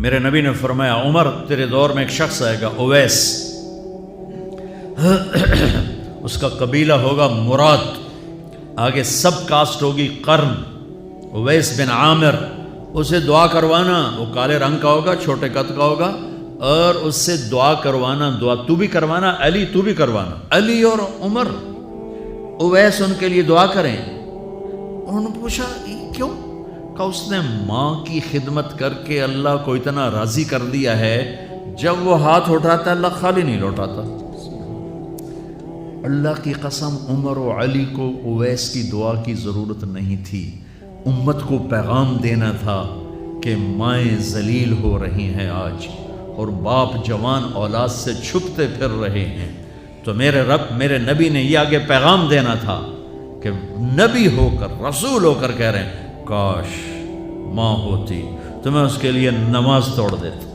میرے نبی نے فرمایا عمر تیرے دور میں ایک شخص آئے گا اویس، اس کا قبیلہ ہوگا مراد، آگے سب کاسٹ ہوگی قرن، اویس بن عامر، اسے دعا کروانا، وہ کالے رنگ کا ہوگا، چھوٹے قد کا ہوگا، اور اس سے دعا کروانا، دعا تو بھی کروانا، علی تو بھی کروانا، علی اور عمر اویس ان کے لیے دعا کریں۔ انہوں نے پوچھا کیوں؟ کہ اس نے ماں کی خدمت کر کے اللہ کو اتنا راضی کر دیا ہے، جب وہ ہاتھ اٹھاتا اللہ خالی نہیں لوٹاتا۔ اللہ کی قسم عمر و علی کو اویس کی دعا کی ضرورت نہیں تھی، امت کو پیغام دینا تھا کہ مائیں ذلیل ہو رہی ہیں آج، اور باپ جوان اولاد سے چھپتے پھر رہے ہیں، تو میرے رب میرے نبی نے یہ آگے پیغام دینا تھا کہ نبی ہو کر رسول ہو کر کہہ رہے ہیں کاش ماں ہوتی تو میں اس کے لیے نماز توڑ دیتا۔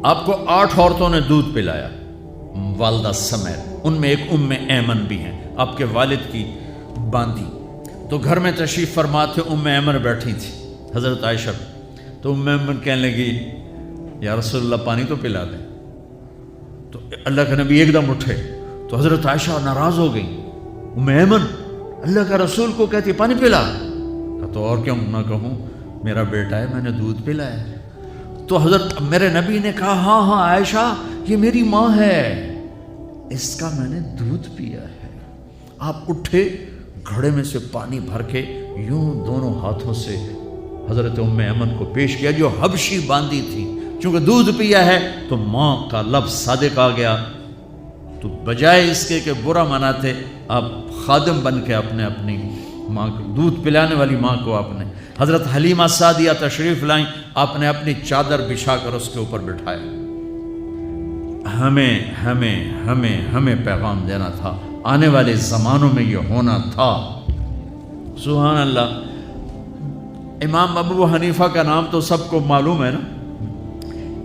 آپ کو 8 عورتوں نے دودھ پلایا والدہ سمیت، ان میں ایک ایمن بھی ہیں، آپ کے والد کی باندھی، تو گھر میں تشریف فرما تھے، ایمن بیٹھی تھی حضرت عائشہ، تو ایمن کہنے لگی یا رسول اللہ پانی تو پلا دیں، تو اللہ کے نبی ایک دم اٹھے، تو حضرت عائشہ ناراض ہو گئی، ایمن اللہ کا رسول کو کہتی پانی پلا، تو اور کیوں نہ کہوں میرا بیٹا ہے، میں نے دودھ پلایا ہے۔ تو حضرت میرے نبی نے کہا ہاں ہاں عائشہ یہ میری ماں ہے، اس کا میں نے دودھ پیا ہے۔ آپ اٹھے، گھڑے میں سے پانی بھر کے یوں دونوں ہاتھوں سے حضرت ایمن کو پیش کیا جو حبشی باندھی تھی، چونکہ دودھ پیا ہے تو ماں کا لفظ صادق آ گیا، تو بجائے اس کے کہ برا مناتے، آپ خادم بن کے اپنی ماں کو دودھ پلانے والی ماں کو آپ نے، حضرت حلیمہ سعدیہ تشریف لائیں، آپ نے اپنی چادر بچھا کر اس کے اوپر بٹھایا۔ ہمیں پیغام دینا تھا، آنے والے زمانوں میں یہ ہونا تھا۔ سبحان اللہ۔ امام ابو حنیفہ کا نام تو سب کو معلوم ہے نا،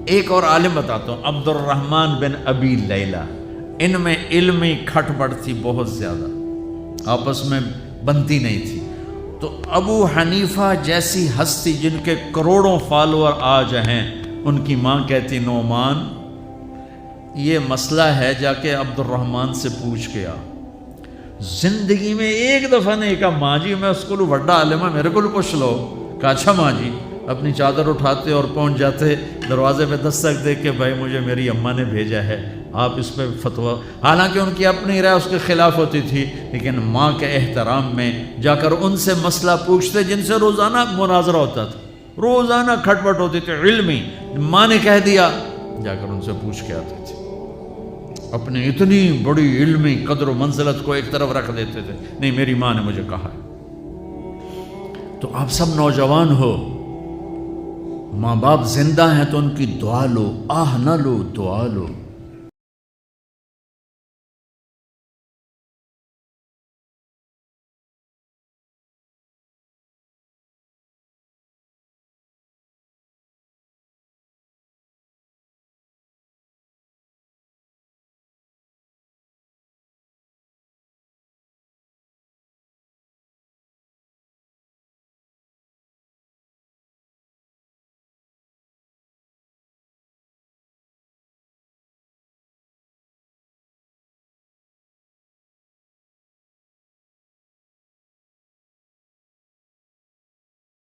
ایک اور عالم بتاتا ہوں، عبد الرحمن بن ابی لیلہ، ان میں علمی کھٹ پٹ تھی بہت زیادہ، آپس میں بنتی نہیں تھی، تو ابو حنیفہ جیسی ہستی جن کے کروڑوں فالوور آج ہیں، ان کی ماں کہتی نعمان یہ مسئلہ ہے، جا کے عبد الرحمن سے پوچھ کے آ۔ زندگی میں ایک دفعہ نہیں کہا ماں جی میں اس کو بڑا عالم ہے میرے کو پوچھ لو، کہا اچھا ماں جی، اپنی چادر اٹھاتے اور پہنچ جاتے، دروازے پہ دستک دے کے بھائی مجھے میری اماں نے بھیجا ہے، آپ اس پہ فتویٰ، حالانکہ ان کی اپنی رائے اس کے خلاف ہوتی تھی، لیکن ماں کے احترام میں جا کر ان سے مسئلہ پوچھتے جن سے روزانہ مناظرہ ہوتا تھا، روزانہ کھٹ پٹ ہوتی تھی علمی، ماں نے کہہ دیا جا کر ان سے پوچھ کے آتے تھے، اپنی اتنی بڑی علمی قدر و منزلت کو ایک طرف رکھ دیتے تھے، نہیں میری ماں نے مجھے کہا ہے۔ تو آپ سب نوجوان ہو، ماں باپ زندہ ہیں تو ان کی دعا لو، آہ نہ لو، دعا لو۔